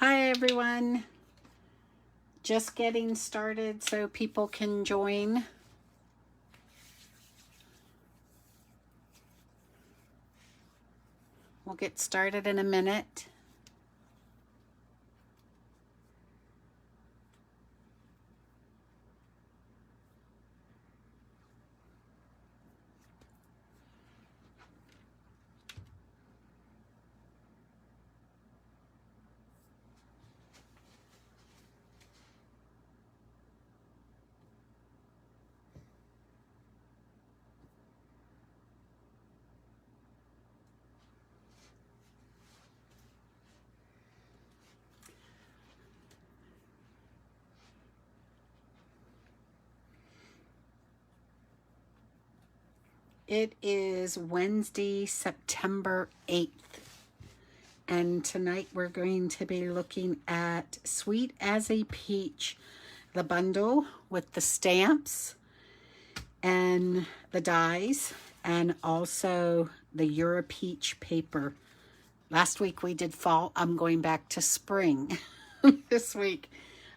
Hi everyone. Just getting started so people can join. We'll get started in a minute. It is Wednesday, September 8th. And tonight we're going to be looking at Sweet as a Peach, the bundle with the stamps and the dies, and also the Euro Peach paper. Last week we did fall. I'm going back to spring this week.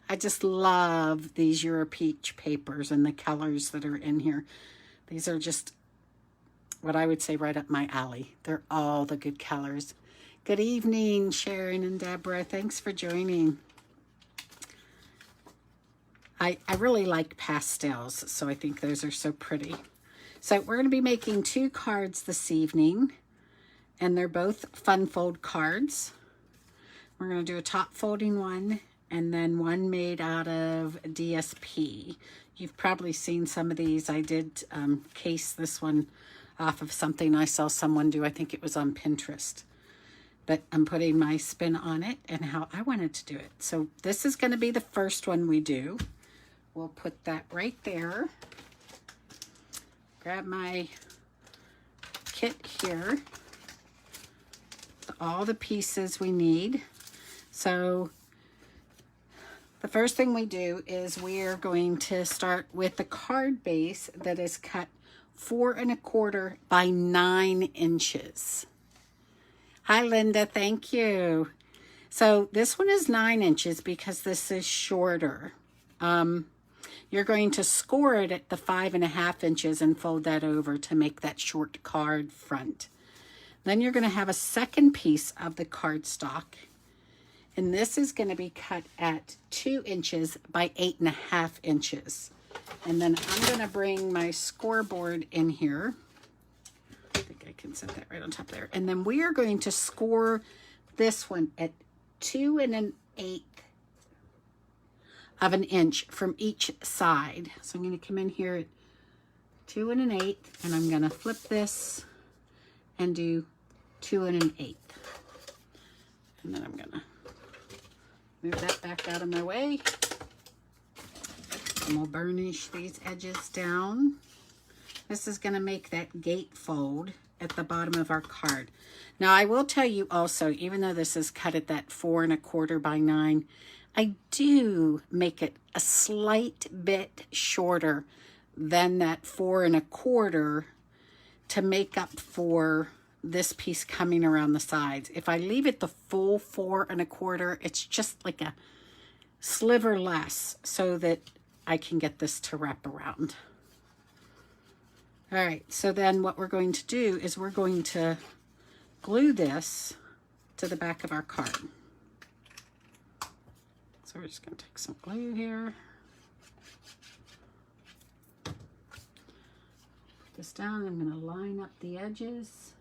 I just love these Euro Peach papers and the colors that are in here. These are just what I would say right up my alley. They're all the good colors. Good evening, Sharon and Deborah. Thanks for joining. I really like pastels, so I think those are so pretty. So we're going to be making 2 cards this evening, and they're both fun fold cards. We're going to do a top folding one, and then one made out of DSP. You've probably seen some of these. I did case this one off of something I saw someone do. I think it was on Pinterest. But I'm putting my spin on it and how I wanted to do it. So this is going to be the first one we do. We'll put that right there. Grab my kit here. All the pieces we need. So the first thing we do is we're going to start with the card base that is cut 4 1/4 by 9 inches. Hi, Linda. Thank you. So this one is 9 inches because this is shorter. You're going to score it at the 5 1/2 inches and fold that over to make that short card front. Then you're going to have a second piece of the cardstock. And this is going to be cut at 2 inches by 8 1/2 inches. And then I'm going to bring my scoreboard in here. I think I can set that right on top there. And then we are going to score this one at 2 1/8 of an inch from each side. So I'm going to come in here at 2 1/8, and I'm going to flip this and do 2 1/8. And then I'm going to move that back out of my way. And we'll burnish these edges down. This is going to make that gate fold at the bottom of our card. Now I will tell you also, even though this is cut at that 4 1/4 by 9, I do make it a slight bit shorter than that 4 1/4 to make up for this piece coming around the sides. If I leave it the full 4 1/4, it's just like a sliver less so that I can get this to wrap around. All right, so then what we're going to do is we're going to glue this to the back of our card. So we're just going to take some glue here. Put this down. I'm going to line up the edges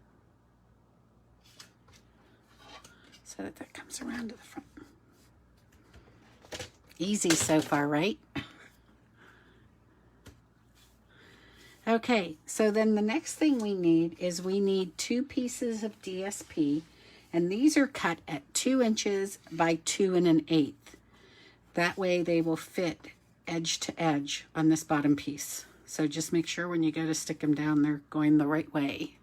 so that that comes around to the front. Easy so far, right? Okay, so then the next thing we need is we need 2 pieces of DSP, and these are cut at 2 inches by 2 1/8. That way they will fit edge to edge on this bottom piece. So just make sure when you go to stick them down, they're going the right way.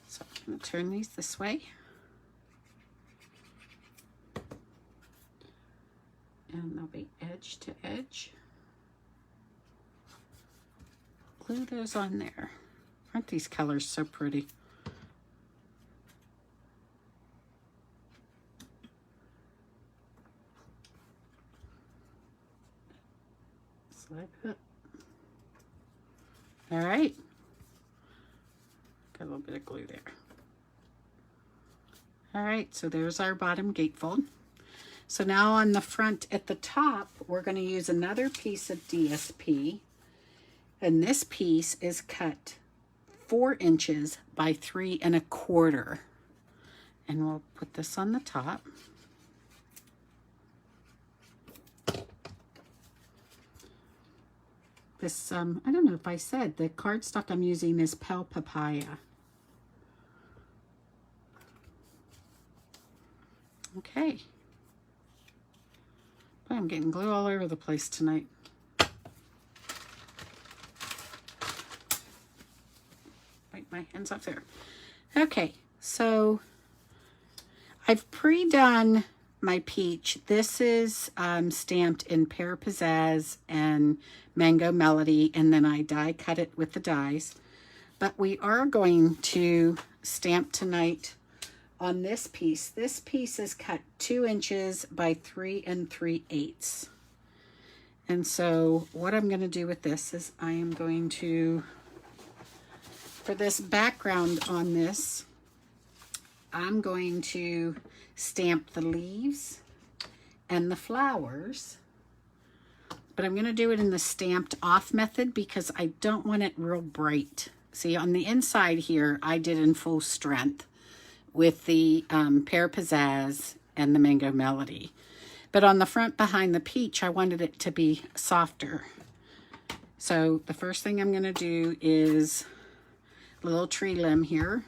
So I'm going to turn these this way. And they'll be edge to edge. Glue those on there. Aren't these colors so pretty? like that. All right. Got a little bit of glue there. All right, so there's our bottom gatefold. So now on the front at the top, we're going to use another piece of DSP. And this piece is cut 4 inches by 3 1/4. And we'll put this on the top. This, I don't know if I said, the cardstock I'm using is Pel Papaya. Okay. I'm getting glue all over the place tonight. Wipe my hands off there. Okay, so I've pre-done my peach. This is stamped in Pear Pizzazz and Mango Melody, and then I die cut it with the dies. But we are going to stamp tonight on this piece. This piece is cut 2 inches by 3 3/8. And so what I'm going to do with this is I am going to, for this background on this, I'm going to stamp the leaves and the flowers, but I'm going to do it in the stamped off method because I don't want it real bright. See, on the inside here, I did in full strength with the Pear Pizzazz and the Mango Melody. But on the front behind the peach, I wanted it to be softer. So the first thing I'm going to do is a little tree limb here.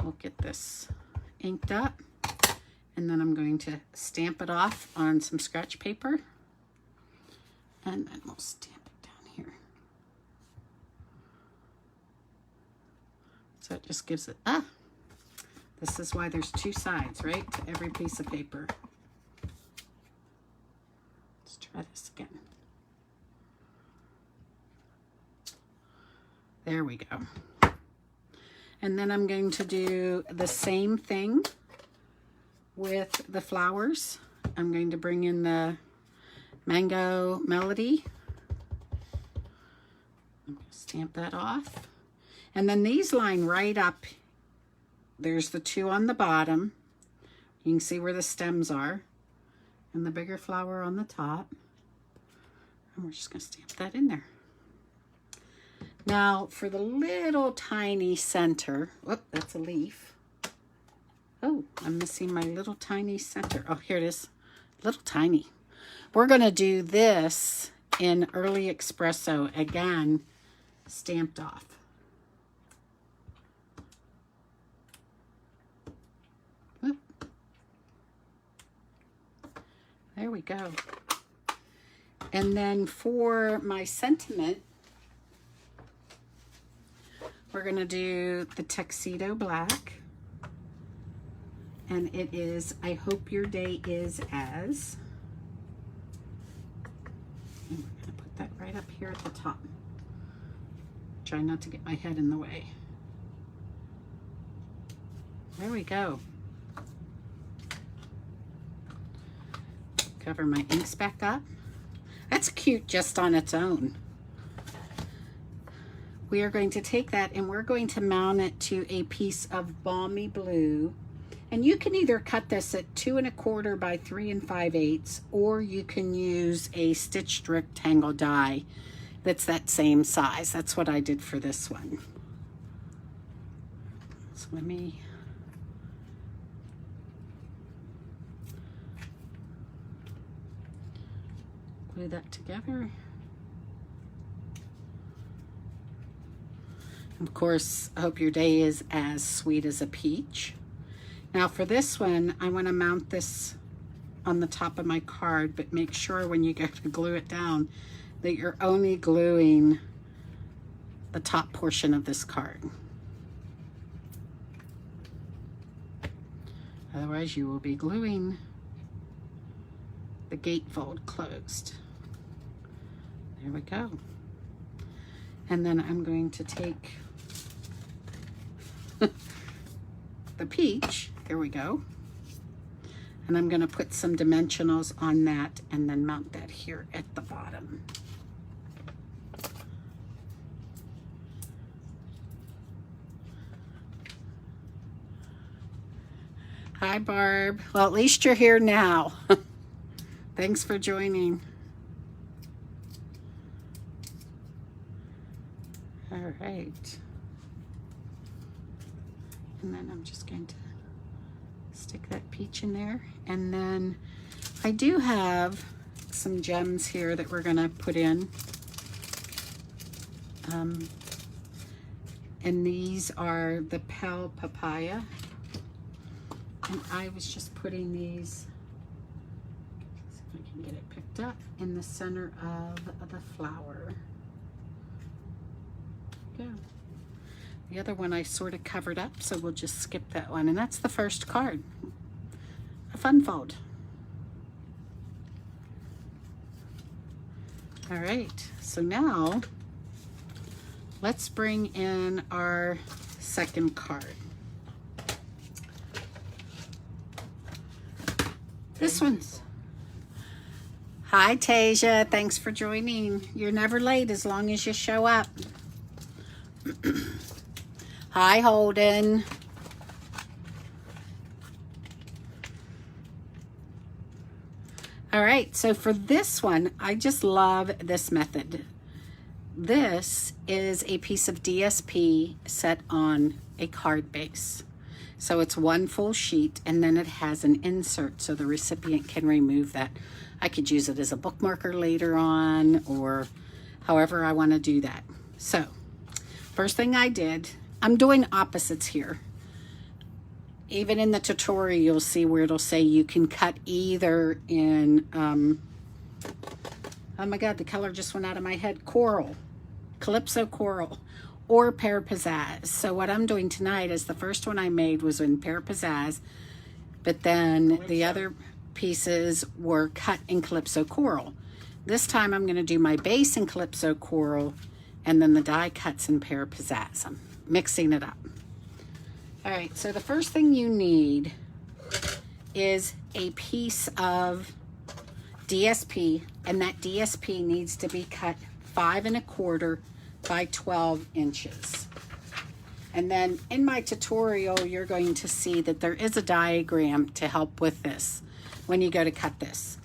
We'll get this inked up. And then I'm going to stamp it off on some scratch paper. And then we'll stamp it down here. So it just gives it, this is why there's 2 sides, right, to every piece of paper. Let's try this again. There we go. And then I'm going to do the same thing with the flowers. I'm going to bring in the Mango Melody. I'm going to stamp that off. And then these line right up. There's the 2 on the bottom. You can see where the stems are. And the bigger flower on the top. And we're just going to stamp that in there. Now, for the little tiny center, whoop, that's a leaf. Oh, I'm missing my little tiny center. Oh, here it is, little tiny. We're going to do this in Early Espresso, again, stamped off. Whoop. There we go. And then for my sentiment, we're going to do the Tuxedo Black. And it is, I hope your day is as. And we're going to put that right up here at the top. Try not to get my head in the way. There we go. Cover my inks back up. That's cute just on its own. We are going to take that and we're going to mount it to a piece of Balmy Blue. And you can either cut this at 2 1/4 by 3 5/8, or you can use a stitched rectangle die that's that same size. That's what I did for this one. So let me glue that together. Of course, I hope your day is as sweet as a peach. Now for this one, I want to mount this on the top of my card, but make sure when you go to glue it down that you're only gluing the top portion of this card. Otherwise, you will be gluing the gatefold closed. There we go. And then I'm going to take the peach, there we go, and I'm going to put some dimensionals on that and then mount that here at the bottom. Hi, Barb. Well, at least you're here now. Thanks for joining. All right. And then I'm just going to stick that peach in there. And then I do have some gems here that we're going to put in. And these are the Pel Papaya. And I was just putting these, see if I can get it picked up, in the center of the flower. Go. The other one I sort of covered up, so we'll just skip that one. And that's the first card, a fun fold. All right, so now let's bring in our second card. This one's, hi Tasia, thanks for joining. You're never late as long as you show up. Hi Holden. All right, so for this one, I just love this method. This is a piece of DSP set on a card base. So it's one full sheet, and then it has an insert so the recipient can remove that. I could use it as a bookmarker later on, or however I want to do that. So first thing I did, I'm doing opposites here. Even in the tutorial, you'll see where it'll say you can cut either in, oh my God, the color just went out of my head, coral, Calypso Coral, or Pear Pizzazz. So what I'm doing tonight is the first one I made was in Pear Pizzazz, but then the other pieces were cut in Calypso Coral. This time I'm going to do my base in Calypso Coral and then the die cuts in Pear Pizzazz. I'm mixing it up. All right, so the first thing you need is a piece of DSP, and that DSP needs to be cut 5 1/4 by 12 inches. And then in my tutorial, you're going to see that there is a diagram to help with this when you go to cut this.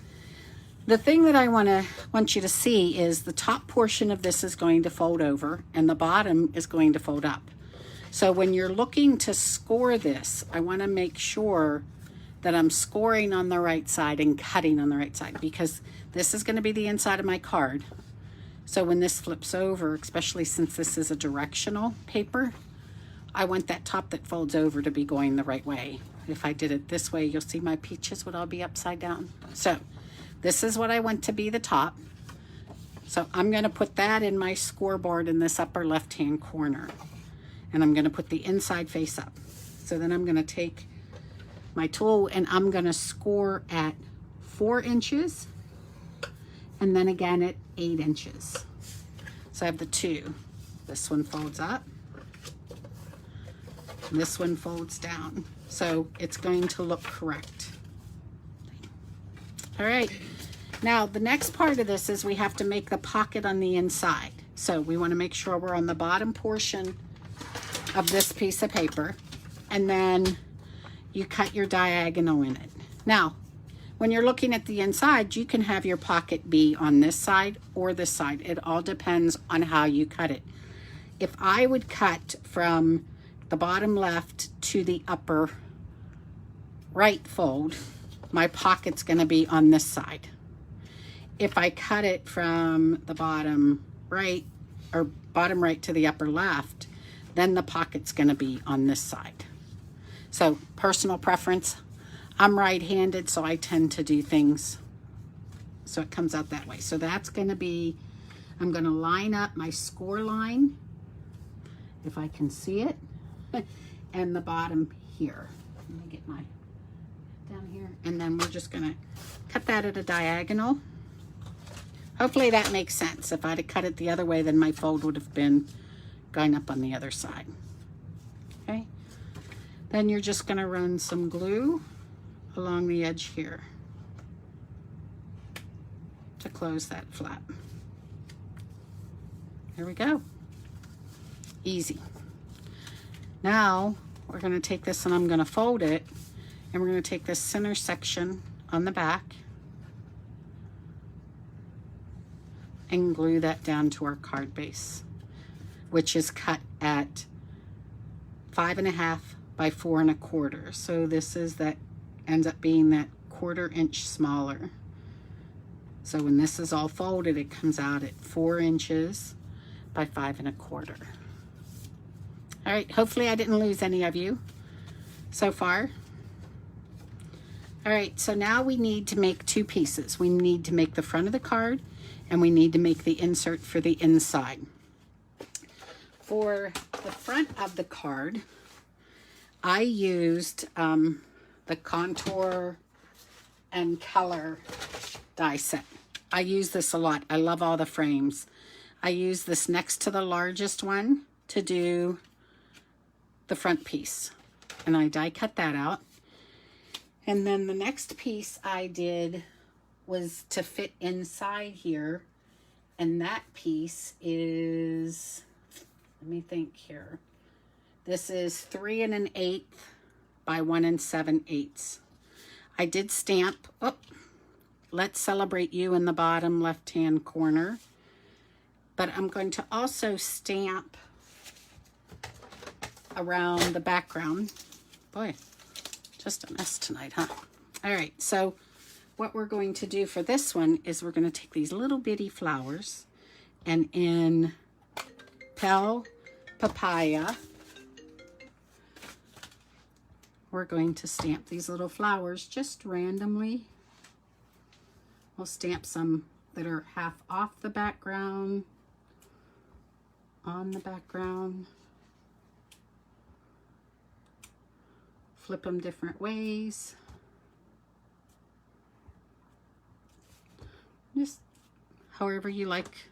The thing that I want you to see is the top portion of this is going to fold over and the bottom is going to fold up. So when you're looking to score this, I want to make sure that I'm scoring on the right side and cutting on the right side, because this is going to be the inside of my card. So when this flips over, especially since this is a directional paper, I want that top that folds over to be going the right way. If I did it this way, you'll see my peaches would all be upside down. So this is what I want to be the top. So I'm going to put that in my scoreboard in this upper left-hand corner. And I'm going to put the inside face up. So then I'm going to take my tool and I'm going to score at 4 inches and then again at 8 inches. So I have the two. This one folds up. This one folds down. So it's going to look correct. All right. Now the next part of this is we have to make the pocket on the inside. So we want to make sure we're on the bottom portion of this piece of paper, and then you cut your diagonal in it. Now, when you're looking at the inside, you can have your pocket be on this side or this side. It all depends on how you cut it. If I would cut from the bottom left to the upper right fold, my pocket's going to be on this side. If I cut it from the bottom right or bottom right to the upper left, then the pocket's going to be on this side. So personal preference, I'm right-handed, so I tend to do things so it comes out that way. So that's going to be, I'm going to line up my score line, if I can see it, and the bottom here. Let me get my down here, and then we're just going to cut that at a diagonal. Hopefully that makes sense. If I'd have cut it the other way, then my fold would have been going up on the other side. Okay, then you're just going to run some glue along the edge here to close that flap. There we go. Easy. Now we're going to take this and I'm going to fold it, And we're going to take this center section on the back and glue that down to our card base, which is cut at 5.5 by 4 1/4. So this is that ends up being that 1/4 inch smaller. So when this is all folded, it comes out at 4 inches by 5 1/4. All right, hopefully I didn't lose any of you so far. All right, so now we need to make 2 pieces. We need to make the front of the card, and we need to make the insert for the inside. For the front of the card, I used the Contour and Color die set. I use this a lot. I love all the frames. I use this next to the largest one to do the front piece. And I die cut that out. And then the next piece I did was to fit inside here. And that piece is, let me think here. This is 3 1/8 by 1 7/8. I did stamp, oh, Let's Celebrate You in the bottom left-hand corner. But I'm going to also stamp around the background. Boy, just a mess tonight, huh? All right, so what we're going to do for this one is we're going to take these little bitty flowers, and in Pale Papaya, we're going to stamp these little flowers just randomly. We'll stamp some that are half off the background, on the background, flip them different ways. Just however you like,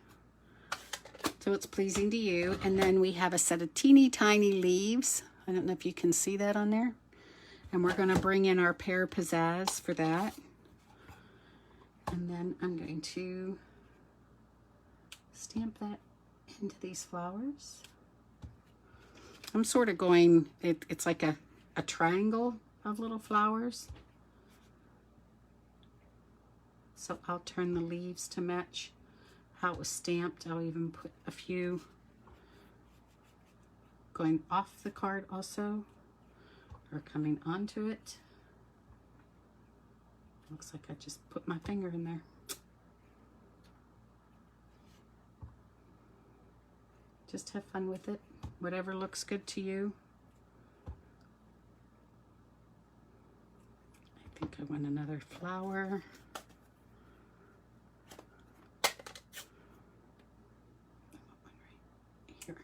so it's pleasing to you. And then we have a set of teeny tiny leaves. I don't know if you can see that on there. And we're going to bring in our pear pizzazz for that. And then I'm going to stamp that into these flowers. I'm sort of going, it's like a triangle of little flowers. So I'll turn the leaves to match how it was stamped. I'll even put a few going off the card also, or coming onto it. Looks like I just put my finger in there. Just have fun with it. Whatever looks good to you. I think I want another flower. Here.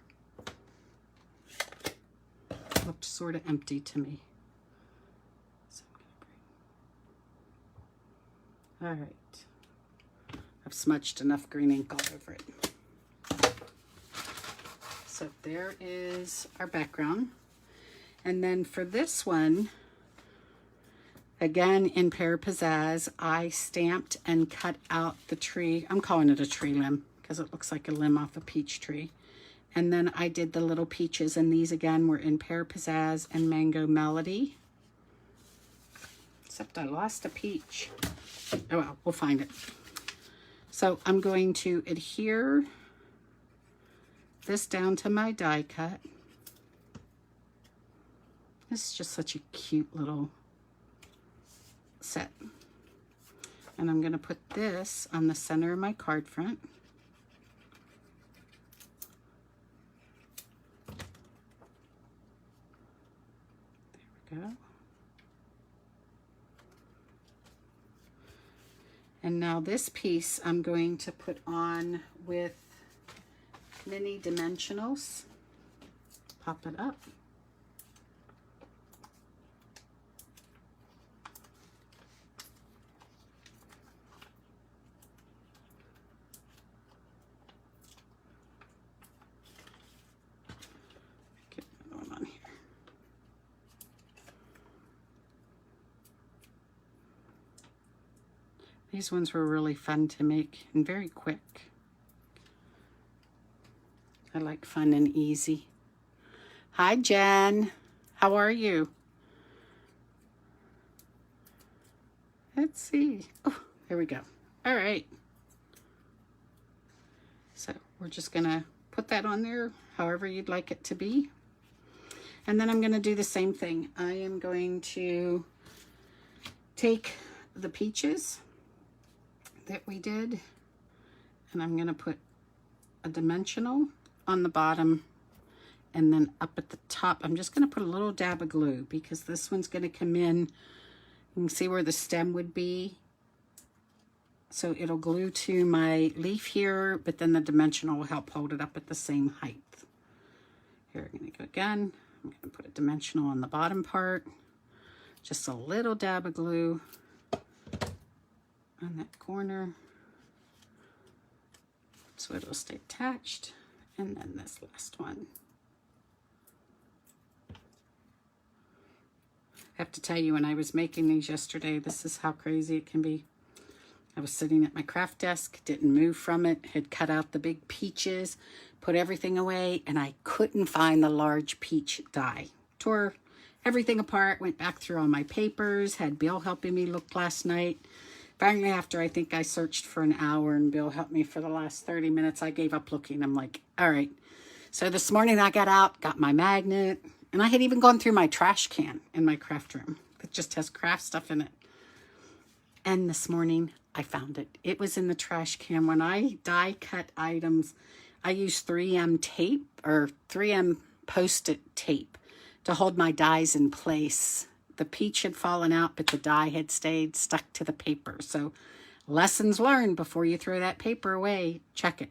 Looked sort of empty to me. All right, I've smudged enough green ink all over it. So there is our background. And then for this one, again in Pear Pizzazz, I stamped and cut out the tree. I'm calling it a tree limb because it looks like a limb off a peach tree. And then I did the little peaches, and these again were in Pear Pizzazz and Mango Melody. Except I lost a peach. Oh well, we'll find it. So I'm going to adhere this down to my die cut. This is just such a cute little set. And I'm going to put this on the center of my card front. There we go. And now this piece I'm going to put on with mini dimensionals. Pop it up. Get another one on here. These ones were really fun to make and very quick. I like fun and easy. Hi, Jen. How are you? Let's see. Oh, there we go. All right. So we're just going to put that on there however you'd like it to be. And then I'm going to do the same thing. I am going to take the peaches that we did, and I'm going to put a dimensional on the bottom, and then up at the top I'm just going to put a little dab of glue, because this one's going to come in. You can see where the stem would be, so it'll glue to my leaf here, but then the dimensional will help hold it up at the same height. Here, I'm going to go again. I'm going to put a dimensional on the bottom part, just a little dab of glue on that corner so it'll stay attached, and then this last one. I have to tell you, when I was making these yesterday, this is how crazy it can be. I was sitting at my craft desk, didn't move from it, had cut out the big peaches, put everything away, and I couldn't find the large peach die. Tore everything apart, went back through all my papers, had Bill helping me look last night. Finally, after I think I searched for an hour and Bill helped me for the last 30 minutes, I gave up looking. I'm like, all right. So this morning I got out, got my magnet, and I had even gone through my trash can in my craft room that just has craft stuff in it. And this morning I found it. It was in the trash can. When I die cut items, I use 3M tape or 3M Post-it tape to hold my dies in place. The peach had fallen out, but the die had stayed stuck to the paper. So lessons learned: before you throw that paper away, check it.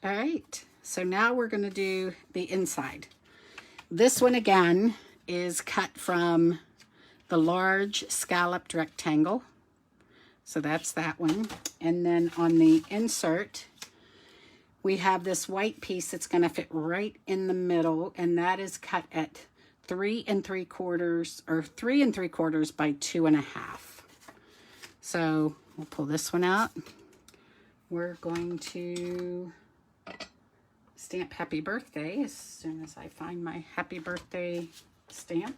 All right, so now we're going to do the inside. This one again is cut from the large scalloped rectangle. So that's that one. And then on the insert, we have this white piece that's going to fit right in the middle, and that is cut at 3 3/4 or 3 3/4 by 2.5. So we'll pull this one out. We're going to stamp happy birthday as soon as I find my happy birthday stamp.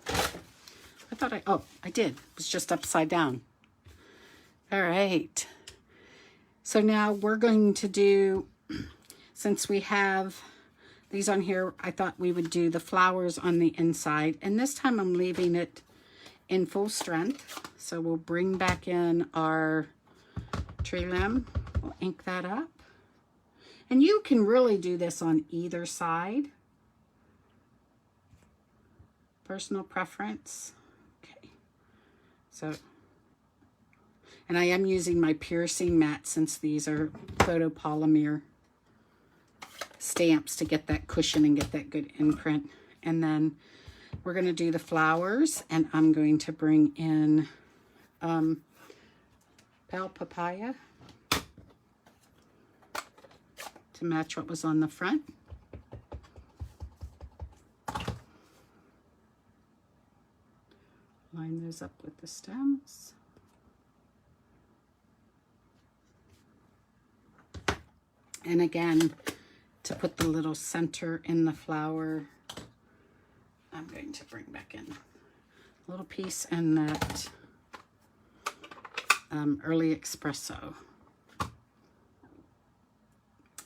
I thought I did. It was just upside down. All right. So now we're going to do, since we have these on here, I thought we would do the flowers on the inside. And this time I'm leaving it in full strength. So we'll bring back in our tree limb. We'll ink that up. And you can really do this on either side. Personal preference. Okay. So, and I am using my piercing mat since these are photopolymer stamps to get that cushion and get that good imprint. And then we're going to do the flowers, and I'm going to bring in Pale Papaya to match what was on the front. Line those up with the stems. And again, to put the little center in the flower, I'm going to bring back in a little piece in that early espresso.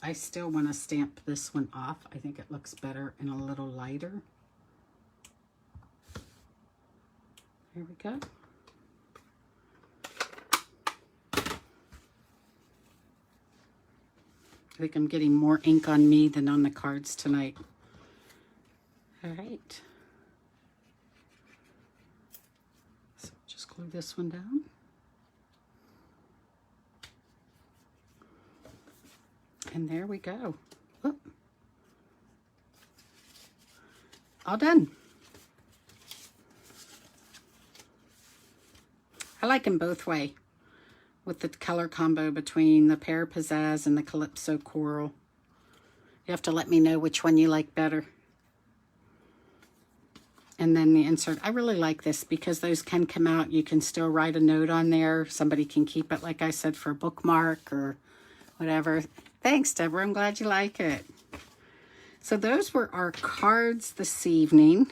I still want to stamp this one off. I think it looks better and a little lighter. Here we go. I think I'm getting more ink on me than on the cards tonight. All right. So just glue this one down. And there we go. Whoop. All done. I like them both way, with the color combo between the Pear Pizzazz and the Calypso Coral. You have to let me know which one you like better. And then the insert. I really like this because those can come out. You can still write a note on there. Somebody can keep it, like I said, for a bookmark or whatever. Thanks, Deborah. I'm glad you like it. So those were our cards this evening.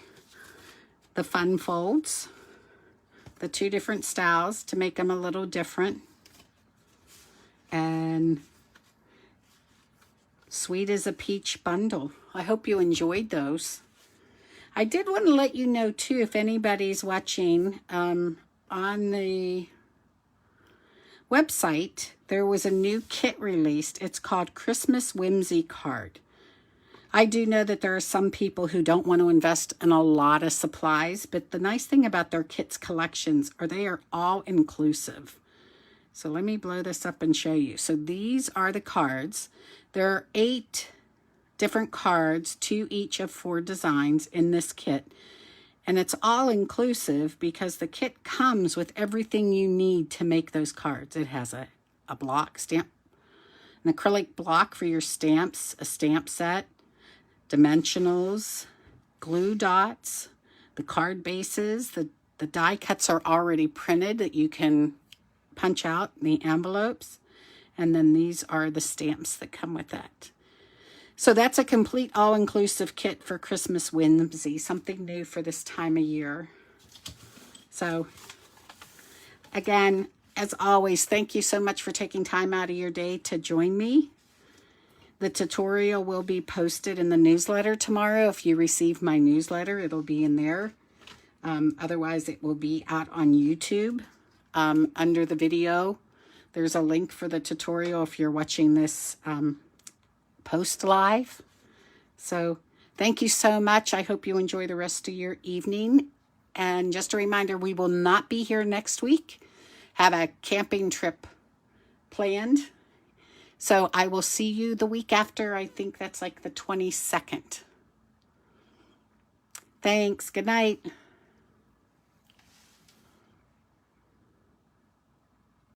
the fun folds, the 2 different styles to make them a little different. And Sweet as a Peach bundle. I hope you enjoyed those. I did want to let you know too, if anybody's watching on the website, there was a new kit released. It's called Christmas Whimsy Card. I do know that there are some people who don't want to invest in a lot of supplies, but the nice thing about their kits collections are they are all inclusive. So let me blow this up and show you. So these are the cards. There are 8 different cards, 2 each of 4 designs in this kit. And it's all inclusive because the kit comes with everything you need to make those cards. It has a block stamp, an acrylic block for your stamps, a stamp set, dimensionals, glue dots, the card bases. The die cuts are already printed that you can punch out the envelopes. And then these are the stamps that come with that. So that's a complete all-inclusive kit for Christmas Whimsy, something new for this time of year. So again, as always, thank you so much for taking time out of your day to join me. The tutorial will be posted in the newsletter tomorrow. If you receive my newsletter, it'll be in there. Otherwise, it will be out on YouTube. Under the video, there's a link for the tutorial if you're watching this post live. So thank you so much. I hope you enjoy the rest of your evening. And just a reminder, we will not be here next week. Have a camping trip planned. So I will see you the week after. I think that's like the 22nd. Thanks. Good night.